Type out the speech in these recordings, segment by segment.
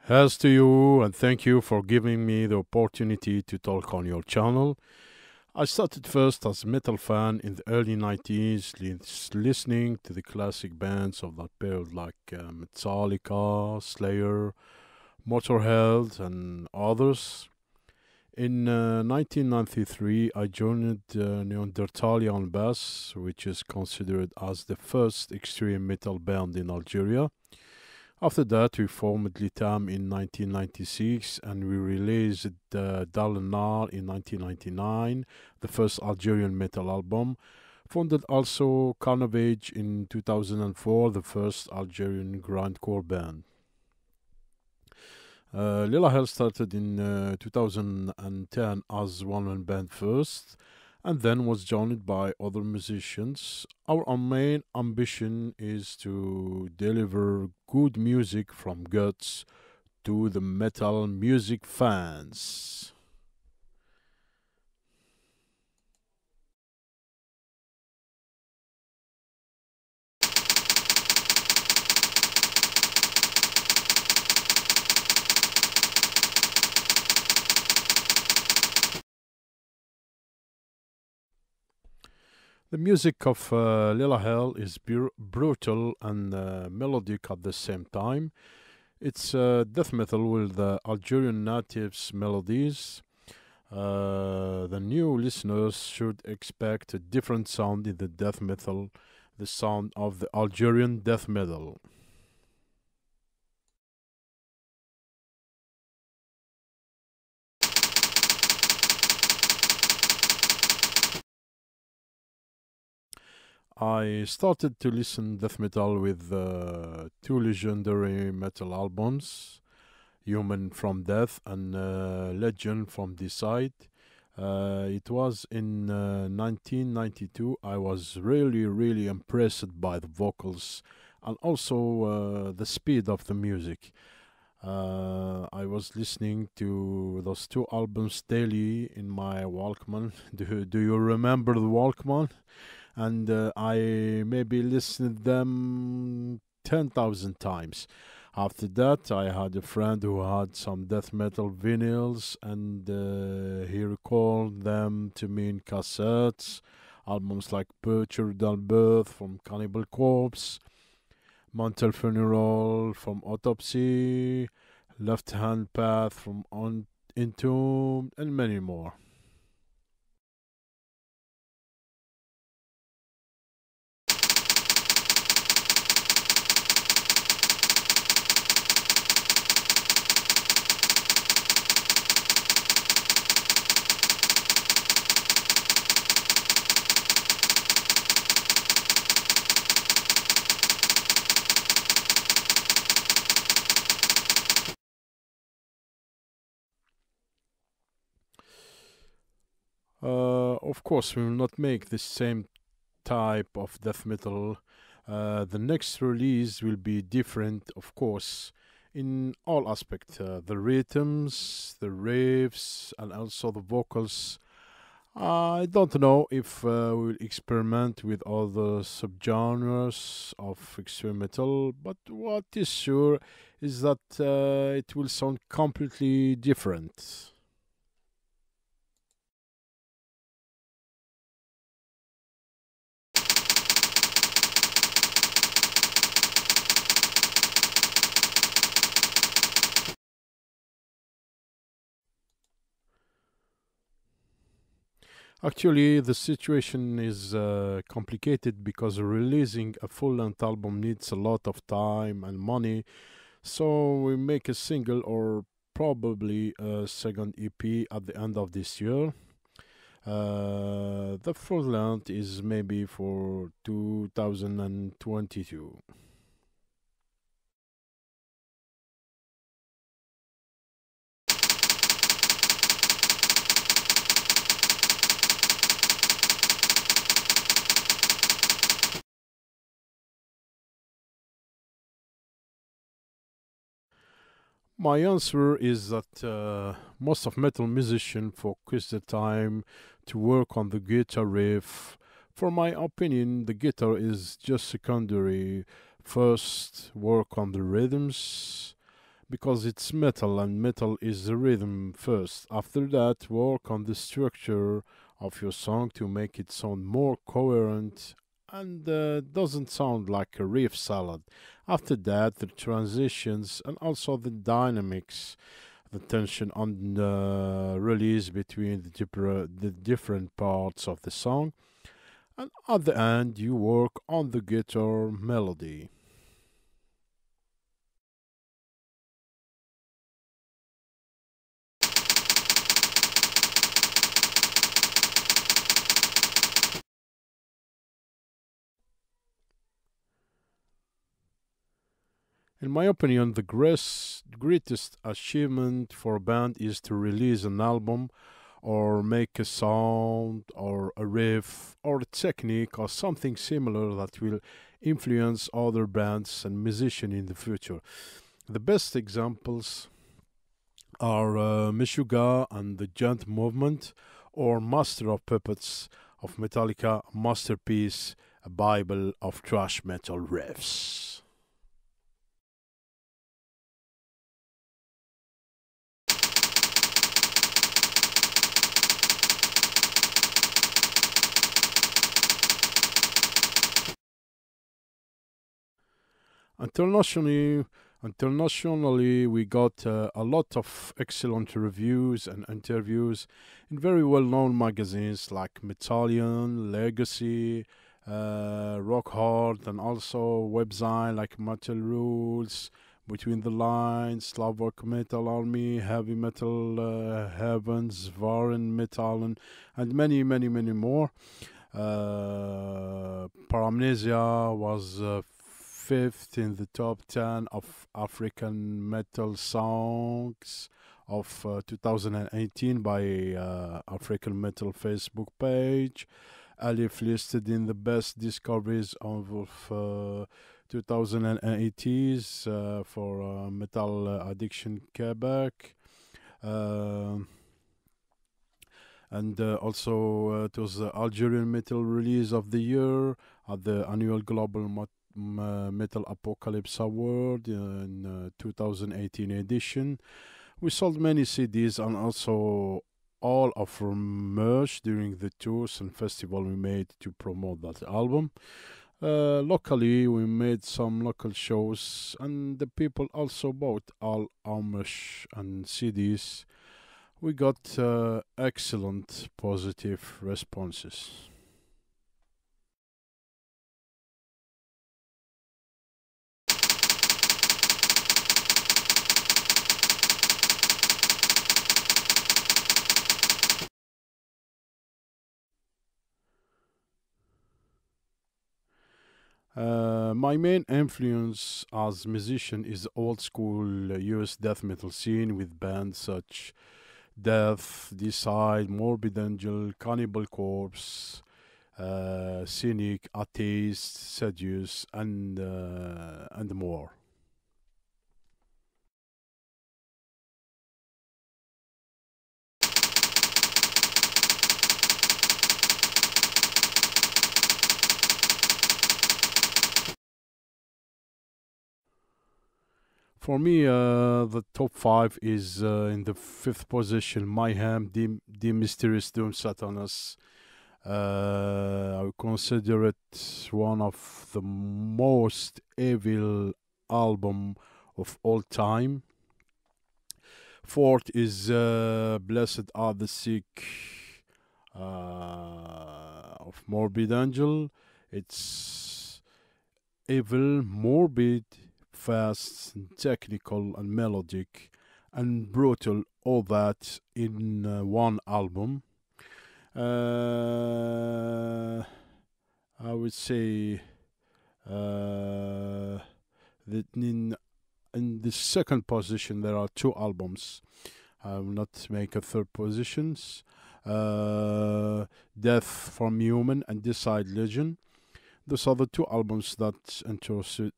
Here's to you, and thank you for giving me the opportunity to talk on your channel. I started first as a metal fan in the early 90s, listening to the classic bands of that period like Metallica, Slayer, Motorhead, and others. In 1993, I joined Neanderthalian Bass, which is considered as the first extreme metal band in Algeria. After that, we formed Litam in 1996 and we released Lelahell in 1999, the first Algerian metal album. Founded also Carnavage in 2004, the first Algerian grindcore band. Lelahell started in 2010 as one-man band first, and then was joined by other musicians. Our main ambition is to deliver good music from guts to the metal music fans. The music of Lelahell is brutal and melodic at the same time. It's death metal with the Algerian natives melodies. The new listeners should expect a different sound in the death metal, the sound of the Algerian death metal. I started to listen death metal with two legendary metal albums, Human from Death and Legend from Decide. It was in 1992. I was really impressed by the vocals and also the speed of the music. I was listening to those two albums daily in my Walkman. Do you remember the Walkman? And I maybe listened them 10,000 times. After that, I had a friend who had some death metal vinyls, and he recalled them to me in cassettes. Albums like Picture Birth from Cannibal Corpse, Mantle Funeral from Autopsy, Left Hand Path from Entombed, and many more. Of course, we will not make the same type of death metal. The next release will be different, of course, in all aspects. The rhythms, the riffs, and also the vocals. I don't know if we'll experiment with other subgenres of extreme metal, but what is sure is that it will sound completely different. Actually, the situation is complicated because releasing a full-length album needs a lot of time and money. So we make a single or probably a second EP at the end of this year. The full length is maybe for 2022. My answer is that most of metal musicians focus the time to work on the guitar riff. For my opinion, the guitar is just secondary. First, work on the rhythms because it's metal and metal is the rhythm first. After that, work on the structure of your song to make it sound more coherent and doesn't sound like a riff salad. After that, the transitions and also the dynamics, the tension on the release between the different parts of the song. And at the end, you work on the guitar melody. In my opinion, the greatest achievement for a band is to release an album or make a sound or a riff or a technique or something similar that will influence other bands and musicians in the future. The best examples are Meshuggah and the Giant Movement or Master of Puppets of Metallica, Masterpiece, a Bible of thrash metal riffs. Internationally, internationally, we got a lot of excellent reviews and interviews in very well-known magazines like Metallion, Legacy, Rock Hard, and also websites like Metal Rules, Between the Lines, Slovak Metal Army, Heavy Metal Heavens, Varen Metal, and many, many, many more. Paramnesia was fifth in the top 10 of African metal songs of 2018 by African Metal Facebook page. Alif listed in the best discoveries of 2080s for Metal Addiction Quebec. And also it was the Algerian Metal Release of the Year at the annual Global Metal Apocalypse Award in 2018 edition. We sold many CDs and also all of our merch during the tours and festival we made to promote that album. Locally, we made some local shows, and the people also bought all our merch and CDs. We got excellent positive responses. My main influence as musician is old school US death metal scene with bands such Death, Decide, Morbid Angel, Cannibal Corpse, Cynic, Atheist, Seduce, and more. For me, the top five is in the fifth position, Mayhem, the Mysterious Doom Satanus. I would consider it one of the most evil album of all time. Fourth is Blessed Are the Sick, of Morbid Angel. It's evil, morbid, fast, and technical, and melodic, and brutal. All that in one album. I would say that in the second position there are two albums. I will not make a third positions. Death from Human and Decide Legend. Those are the two albums that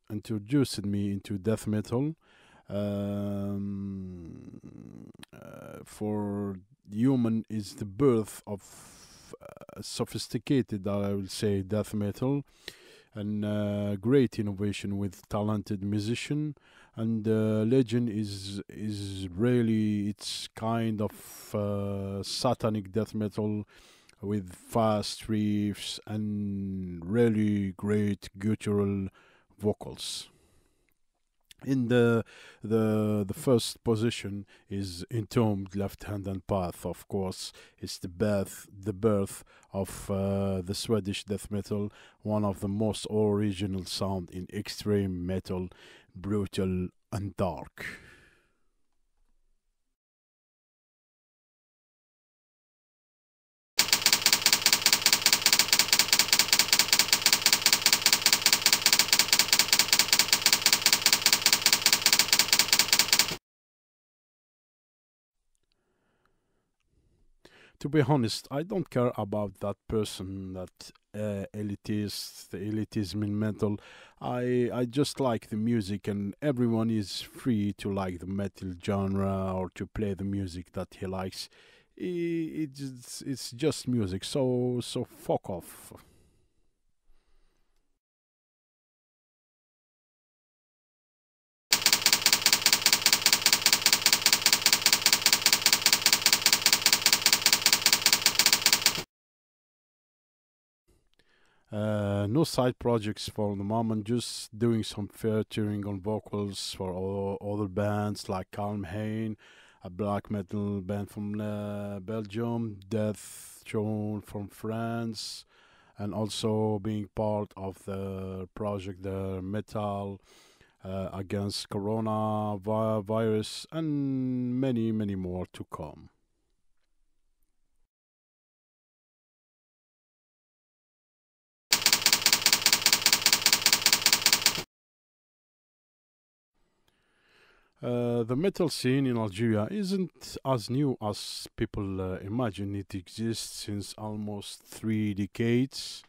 introduced me into death metal. For Human is the birth of sophisticated, I will say, death metal, and great innovation with talented musician. And Legend is really, it's kind of satanic death metal with fast riffs and really great guttural vocals. In the first position is Entombed, Left Hand and Path. Of course, it's the birth of the Swedish death metal, one of the most original sound in extreme metal, brutal and dark. To be honest, I don't care about that person, that elitist, the elitism in metal. I just like the music, and everyone is free to like the metal genre or to play the music that he likes. It's just music, so fuck off. No side projects for the moment, just doing some featuring on vocals for other bands like Mahen, a black metal band from Belgium, Death Throne from France, and also being part of the project, the Metal against Coronavirus, and many, many more to come. The metal scene in Algeria isn't as new as people imagine. It exists since almost 3 decades.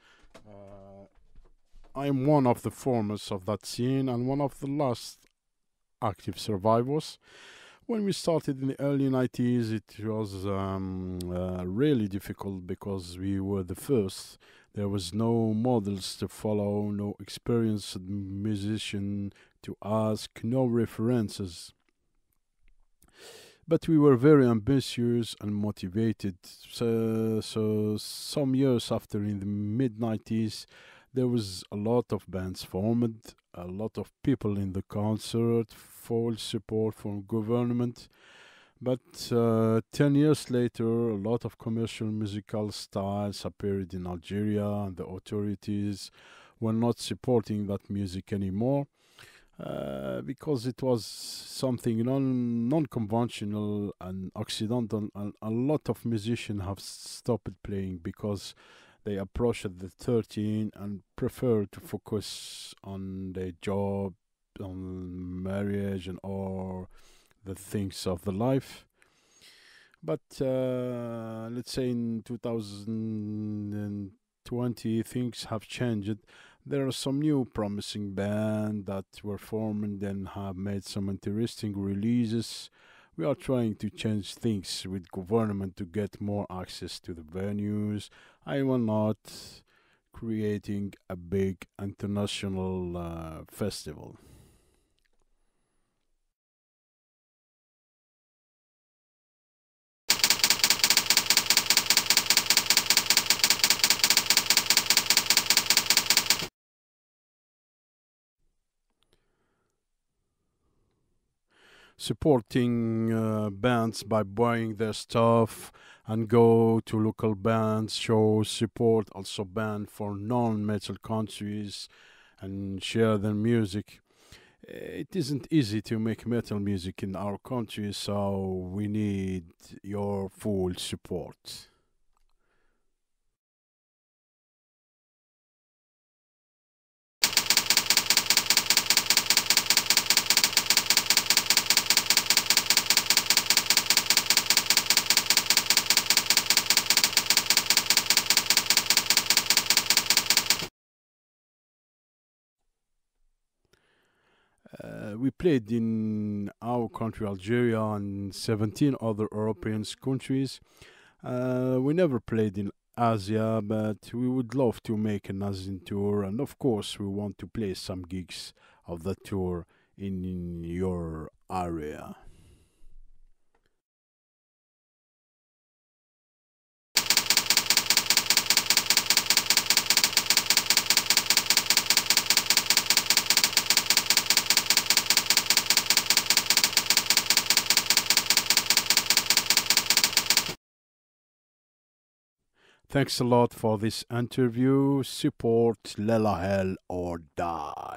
I'm one of the foremost of that scene and one of the last active survivors. When we started in the early 90s, it was really difficult because we were the first. There was no models to follow, no experienced musician to ask, no references. But we were very ambitious and motivated. So some years after, in the mid 90s, there was a lot of bands formed, a lot of people in the concert, full support from government. But 10 years later, a lot of commercial musical styles appeared in Algeria, and the authorities were not supporting that music anymore because it was something non-conventional and occidental, and a lot of musicians have stopped playing because they approached the 13 and prefer to focus on their job, on marriage, and or the things of the life. But let's say in 2020 things have changed. There are some new promising bands that were formed and have made some interesting releases. We are trying to change things with government to get more access to the venues. I will not creating a big international festival. supporting bands by buying their stuff and go to local bands, show support also band for non-metal countries and share their music. It isn't easy to make metal music in our country, so we need your full support. We played in our country, Algeria, and 17 other European countries. We never played in Asia, but we would love to make an Asian tour, and of course, we want to play some gigs of the tour in your area. Thanks a lot for this interview. Support Lelahell or die.